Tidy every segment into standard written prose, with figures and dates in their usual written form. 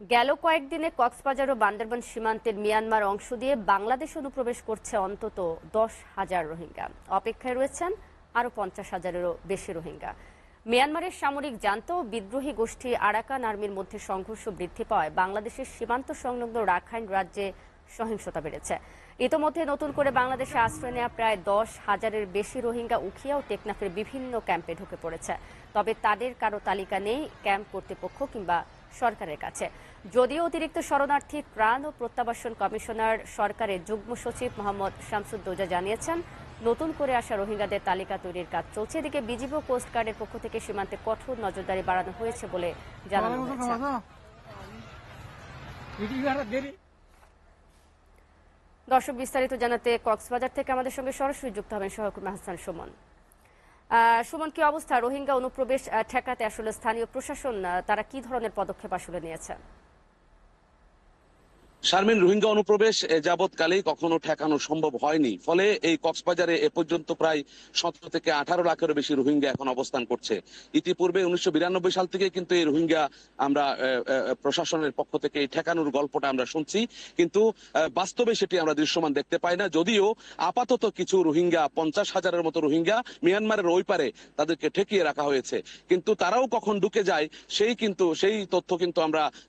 গেল কয়েকদিনে কক্সবাজার ও বান্দরবান সীমান্তের মিয়ানমার অংশ দিয়ে বাংলাদেশ অনুপ্রবেশ করছে অন্তত 10,000 রোহিঙ্গা। অপেক্ষায় রয়েছেন আরও 50,000-এরও বেশি রোহিঙ্গা। মিয়ানমারের সামরিক জান্তা ও বিদ্রোহী গোষ্ঠী আরাকান আর্মির মধ্যে সংঘর্ষ বৃদ্ধি পাওয়ায় বাংলাদেশের সীমান্ত সংলগ্ন রাখাইন রাজ্যে সহিংসতা বেড়েছে। ইতোমধ্যে নতুন করে বাংলাদেশে আশ্রয় নেওয়া প্রায় 10,000-এর বেশি রোহিঙ্গা উখিয়া ও টেকনাফের বিভিন্ন ক্যাম্পে ঢুকে পড়েছে। তবে তাদের কারো তালিকা নেই ক্যাম্প কর্তৃপক্ষ কিংবা সরকারের কাছে। যদিও অতিরিক্ত শরণার্থী ত্রাণ ও প্রত্যাবাসন কমিশনার সরকারের যুগ্ম সচিব মোহাম্মদ শামসুদ্দৌজা জানিয়েছেন, নতুন করে আসা রোহিঙ্গাদের তালিকা তৈরির কাজ চলছে। এদিকে বিজিবি ও কোস্টগার্ডের পক্ষ থেকে সীমান্তে কঠোর নজরদারি বাড়ানো হয়েছে বলে জানানো হয়েছে। দর্শক, বিস্তারিত জানাতে কক্সবাজার থেকে আমাদের সঙ্গে সরাসরি যুক্ত হবেন সহকর্মী হাসান সুমন। সুমন, কি অবস্থা? রোহিঙ্গা অনুপ্রবেশ ঠেকাতে আসলে স্থানীয় প্রশাসন তারা কি ধরনের পদক্ষেপ আসলে নিয়েছে? শারমিন, রোহিঙ্গা অনুপ্রবেশ যাবৎকালেই কখনো ঠেকানো সম্ভব হয়নি। ফলে এই কক্সবাজারে এ পর্যন্ত প্রায় 17 থেকে 18 লাখেরও বেশি রোহিঙ্গা এখন অবস্থান করছে। ইতিপূর্বে 1992 সাল থেকে কিন্তু এই রোহিঙ্গা আমরা প্রশাসনের পক্ষ থেকে এই ঠেকানোর গল্পটা আমরা শুনছি, কিন্তু বাস্তবে সেটি আমরা দৃশ্যমান দেখতে পাই না। যদিও আপাতত কিছু রোহিঙ্গা, 50,000-এর মতো রোহিঙ্গা মিয়ানমারের ওই পারে তাদেরকে ঠেকিয়ে রাখা হয়েছে, কিন্তু তারাও কখন ঢুকে যায় সেই তথ্য কিন্তু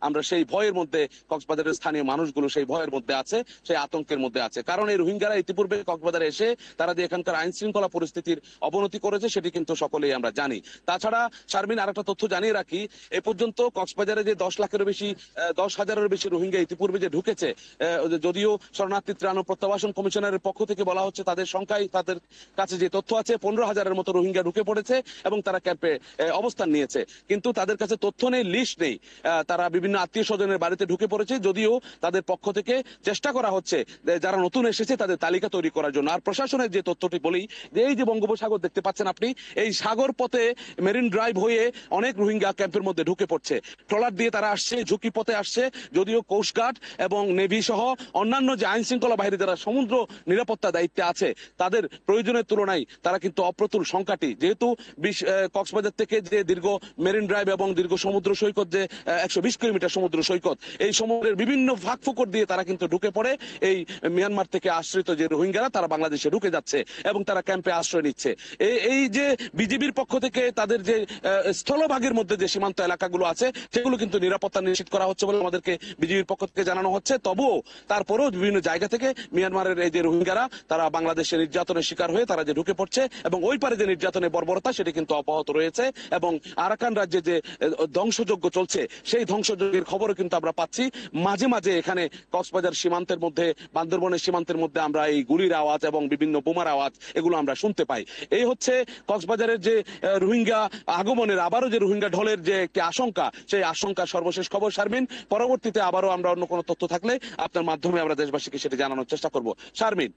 আমরা সেই ভয়ের মধ্যে, কক্সবাজারের স্থানীয় মানুষগুলো সেই ভয়ের মধ্যে আছে, সেই আতঙ্কের মধ্যে আছে। কারণ এই রোহিঙ্গারা ইতিপূর্বে কক্সবাজারে এসে তারা যে এখানকার আইন শৃঙ্খলা পরিস্থিতির অবনতি করেছে সেটি কিন্তু সকলেই আমরা জানি। তাছাড়া শারমিন, আরেকটা তথ্য জানিয়ে রাখি, এ পর্যন্ত কক্সবাজারে যে 10,000-এর বেশি রোহিঙ্গা ইতিপূর্বে যে ঢুকেছে, যদিও শরণার্থী ত্রাণ ও প্রত্যাবাসন কমিশনারের পক্ষ থেকে বলা হচ্ছে তাদের সংখ্যায়, তাদের কাছে যে তথ্য আছে, 15,000-এর মতো রোহিঙ্গা ঢুকে পড়েছে এবং তারা ক্যাম্পে অবস্থান নিয়েছে। কিন্তু তাদের কাছে তথ্য নেই, লিস্ট নেই। তারা বিভিন্ন আত্মীয় স্বজনের বাড়িতে ঢুকে পড়েছে, যদিও তাদের পক্ষ থেকে চেষ্টা করা হচ্ছে যারা নতুন এসেছে তাদের তালিকা তৈরি করার জন্য। আর প্রশাসনের যে তথ্যটি বলি, যে এই যে বঙ্গোপসাগর দেখতে পাচ্ছেন আপনি, এই সাগর পথে মেরিন ড্রাইভ হয়ে অনেক রোহিঙ্গা ক্যাম্পের মধ্যে ঢুকে পড়ছে। ট্রলার দিয়ে তারা আসছে, ঝুঁকি পথে আসছে। যদিও কোস্টগার্ড এবং নেভি সহ অন্যান্য যে আইন শৃঙ্খলা বাহিনী যারা সমুদ্র নিরাপত্তা দায়িত্বে আছে, তাদের প্রয়োজনের তুলনায় তারা কিন্তু অপ্রতুল সংখ্যাটি। যেহেতু কক্সবাজার থেকে যে দীর্ঘ মেরিন ড্রাইভ এবং দীর্ঘ সমুদ্র সৈকত, যে 120 কিলোমিটার সমুদ্র সৈকত, এই সমুদ্রের বিভিন্ন ফাঁক ফোকর দিয়ে তারা কিন্তু ঢুকে পড়ে। এই মিয়ানমার থেকে আশ্রিত যে রোহিঙ্গারা তারা বাংলাদেশে ঢুকে যাচ্ছে এবং তারা ক্যাম্পে আশ্রয় নিচ্ছে। এই যে বিজিবির পক্ষ থেকে তাদের যে স্থলভাগের মধ্যে যে সীমান্ত এলাকাগুলো আছে সেগুলো কিন্তু নিরাপত্তা নিশ্চিত করা হচ্ছে বলে আমাদেরকে বিজিবির পক্ষ থেকে জানানো হচ্ছে। তবুও তারপরেও বিভিন্ন জায়গা থেকে মিয়ানমারের এই যে রোহিঙ্গারা তারা বাংলাদেশে নির্যাতনের শিকার হয়ে তারা যে ঢুকে পড়ছে এবং ওই পারে যে নির্যাতনের বর্বরতা সেটি কিন্তু অব্যাহত রয়েছে। এবং আরাকান রাজ্যে যে ধ্বংসযজ্ঞ চলছে, সেই ধ্বংসযজ্ঞের খবরও কিন্তু আমরা পাচ্ছি। মাঝে মাঝে এখানে কক্সবাজার সীমান্তের মধ্যে, বান্দরবনের সীমান্তের মধ্যে আমরা এই গুলির আওয়াজ এবং বিভিন্ন বোমার আওয়াজ এগুলো আমরা শুনতে পাই। এই হচ্ছে কক্সবাজারের যে রোহিঙ্গা আগমনের, আবারও যে রোহিঙ্গা ঢলের যে একটি আশঙ্কা, সেই আশঙ্কার সর্বশেষ খবর। শারমিন, পরবর্তীতে আবারও আমরা অন্য কোনো তথ্য থাকলে আপনার মাধ্যমে আমরা দেশবাসীকে সেটা জানানোর চেষ্টা করব। শারমিন।